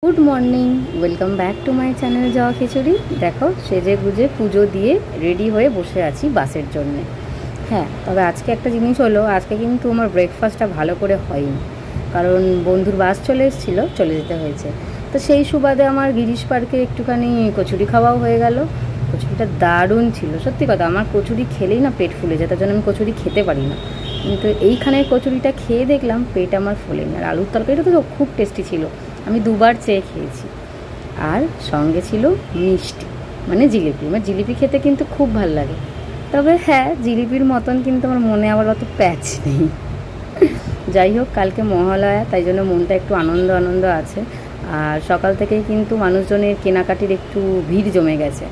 Good morning welcome back to my channel Java Khichuri. देखो सेजे गुजे पुजो दिए रेडी हो बसे आছি বাসের জন্য। হ্যাঁ, তবে আজকে একটা জিনিস হলো, আজকে কিন্তু আমার ব্রেকফাস্টটা ভালো করে হয়নি, কারণ বন্ধুর বাস চলে এসেছিল, চলে যেতে হয়েছে। তো সেই সুবাদে আমার গিরিশ পার্কে একটুখানি কচুরি খাওয়াও হয়ে গেল। কচুরিটা দারুণ ছিল, সত্যি কথা। আমার কচুরি খেলেই না পেট ফুলে যায়, তার জন্য আমি কচুরি খেতে পারি না। কিন্তু এইখানের কচুরিটা খেয়ে দেখলাম পেট আমার ফোলেনি। আর আলুর তরকারিটা তো খুব টেস্টি ছিল, আমি দুবার চেয়ে খেয়েছি। আর সঙ্গে ছিল মিষ্টি, মানে জিলিপি। আমার জিলিপি খেতে কিন্তু খুব ভালো লাগে, তবে হ্যাঁ, জিলিপির মতন কিন্তু আমার মনে আবার অত প্যাচ নেই। যাই হোক, কালকে মহালয়া, তাই জন্য মনটা একটু আনন্দ আনন্দ আছে। আর সকাল থেকেই কিন্তু মানুষজনের কেনাকাটির একটু ভিড় জমে গেছে।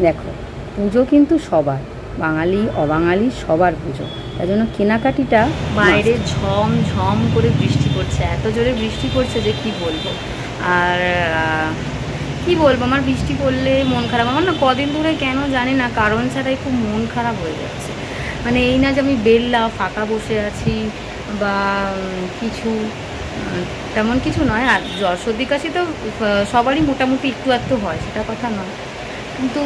দেখো, পুজো কিন্তু সবার, বাঙালি অবাঙালি সবার পুজো, তাই জন্য কেনাকাটিটা। বাইরে ঝম ঝম করে বৃষ্টি পড়ছে, এত জোরে বৃষ্টি পড়ছে যে কি বলবো। আর কি বলবো, আমার বৃষ্টি পড়লে মন খারাপ। আমার না কদিন ধরে কেন জানি না, কারণ ছাড়াই খুব মন খারাপ হয়ে যাচ্ছে। মানে এই না যে আমি বেল্লা ফাঁকা বসে আছি বা কিছু, তেমন কিছু নয়। আর জ্বর সর্দি কাশি তো সবারই মোটামুটি একটু একটু হয়, সেটা কথা নয়। কিন্তু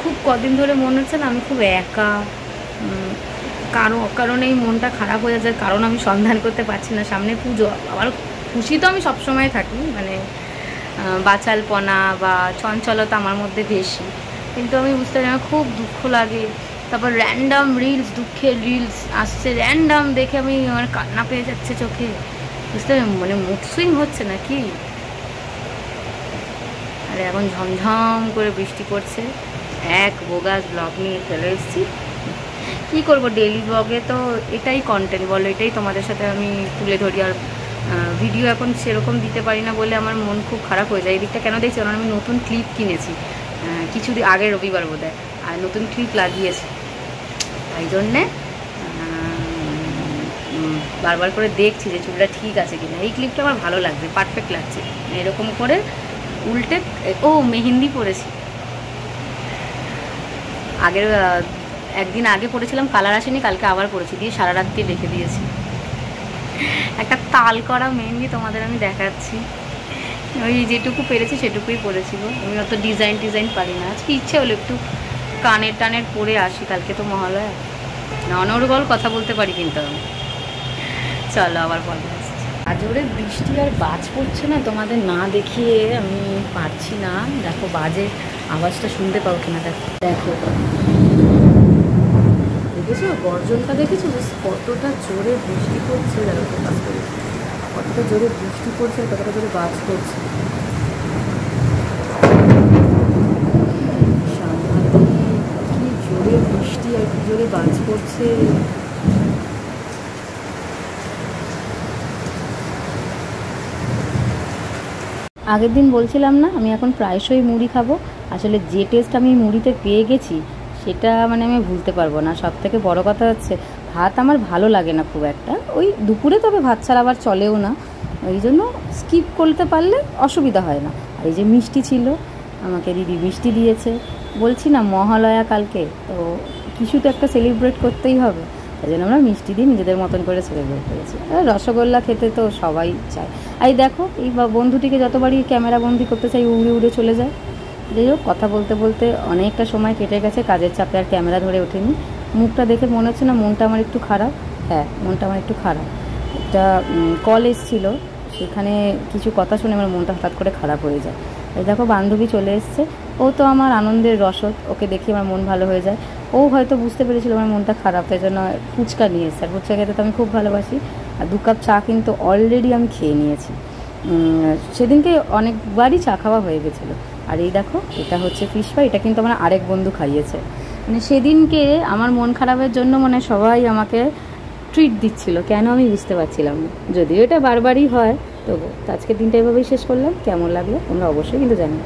খুব কদিন ধরে মনে হচ্ছে না আমি খুব একা। কারণেই মনটা খারাপ হয়ে যায়, কারণ আমি সন্ধান করতে পারছি না। সামনে পুজো, আবার খুশি তো আমি সবসময় থাকি, মানে বাচালপনা বা চঞ্চলতা আমার মধ্যে বেশি, কিন্তু আমি বুঝতে পারি আমার খুব দুঃখ লাগে। তারপর র্যান্ডাম রিলস, দুঃখের রিলস আসছে র্যান্ডাম, দেখে আমি আমার কান্না পেয়ে যাচ্ছে চোখে। বুঝতে পারি, মানে মুড সুইং হচ্ছে না কি। আর এখন ঝমঝম করে বৃষ্টি পড়ছে, এক বোগাস ব্লগ নিয়ে চলে এসেছি। কী করবো, ডেইলি ব্লগে তো এটাই কন্টেন্ট বলো, এটাই তোমাদের সাথে আমি তুলে ধরি। আর ভিডিও এখন সেরকম দিতে পারি না বলে আমার মন খুব খারাপ হয়ে যায়। এই দিকটা কেন দেখছি, কারণ আমি নতুন ক্লিপ কিনেছি কিছুদিন আগে, রবিবার বোধহয়, আর নতুন ক্লিপ লাগিয়েছি। তাই জন্যে বারবার করে দেখছি যে চুলটা ঠিক আছে কিনা। এই ক্লিপটা আমার ভালো লাগছে, পারফেক্ট লাগছে। এরকম করে উল্টে, ও মেহেন্দি পরেছি আগের একদিন আগে পরেছিলাম, কালার আসেনি, কালকে আবার পরেছি, দিয়ে সারা রাত্রি রেখে দিয়েছি। একটা তাল করা মেহেন্দি তোমাদের আমি দেখাচ্ছি। ওই যেটুকু পেরেছি সেটুকুই পরেছিল, আমি অত ডিজাইন পারি না। আজকে ইচ্ছে হলো একটু কানের টানের পরে আসি, কালকে তো মহালয়া। না, অনর্গল কথা বলতে পারি কিন্তু আমি। চলো আবার পরে আসছি। আজরে বৃষ্টি আর বাজ পড়ছে না, তোমাদের না দেখিয়ে আমি পারছি না। দেখো বাজে আওয়াজটা শুনতে পাও কিনা, দেখো দেখেছো গর্জনটা, দেখেছো কতটা জোরে বৃষ্টি পড়ছে। দেখো ফোকাস করে, কতটা জোরে বৃষ্টি পড়ছে, কতটা জোরে বাজ পড়ছে। কি জোরে বৃষ্টি আর কি জোরে বাজ পড়ছে। আগের দিন বলছিলাম না আমি এখন প্রায়শই মুড়ি খাবো। আসলে যে টেস্ট আমি মুড়িতে পেয়ে গেছি সেটা মানে আমি ভুলতে পারবো না। সব থেকে বড়ো কথা হচ্ছে, ভাত আমার ভালো লাগে না খুব একটা, ওই দুপুরে, তবে ভাত ছাড়া আবার চলেও না, ওই জন্য স্কিপ করতে পারলে অসুবিধা হয় না। আর এই যে মিষ্টি ছিল, আমাকে দিদি মিষ্টি দিয়েছে। বলছি না মহালয়া কালকে, তো কিছু তো একটা সেলিব্রেট করতেই হবে, তাই জন্য আমরা মিষ্টি দিয়ে নিজেদের মতন করে সেলিব্রেট করেছি। আর রসগোল্লা খেতে তো সবাই চায়। এই দেখো, এই বন্ধুটিকে যতবারই ক্যামেরা বন্দি করতে চাই উড়ে উড়ে চলে যায়। যাই হোক, কথা বলতে বলতে অনেকটা সময় কেটে গেছে, কাজের চাপে আর ক্যামেরা ধরে ওঠেনি। মুখটা দেখে মনে হচ্ছে না মনটা আমার একটু খারাপ? হ্যাঁ, মনটা আমার একটু খারাপ। একটা কল এসেছিল, সেখানে কিছু কথা শুনে আমার মনটা হঠাৎ করে খারাপ হয়ে যায়। এই দেখো, বান্ধবী চলে এসছে, ও তো আমার আনন্দের রসদ, ওকে দেখে আমার মন ভালো হয়ে যায়। ও হয়তো বুঝতে পেরেছিল আমার মনটা খারাপ, তাই জন্য ফুচকা নিয়ে এসছে। আর ফুচকা খেতে তো আমি খুব ভালোবাসি। আর 2 কাপ চা কিন্তু অলরেডি আমি খেয়ে নিয়েছি। সেদিনকে অনেকবারই চা খাওয়া হয়ে গেছিলো। আর এই দেখো, এটা হচ্ছে ফিশ ফ্রাই, এটা কিন্তু আমার আরেক বন্ধু খাইয়েছে। মানে সেদিনকে আমার মন খারাপের জন্য মানে সবাই আমাকে ট্রিট দিচ্ছিল, কেন আমি বুঝতে পারছিলাম না। যদিও এটা বারবারই হয়, তবু আজকের দিনটা এভাবেই শেষ করলাম। কেমন লাগলো তোমরা অবশ্যই কিন্তু জানিও।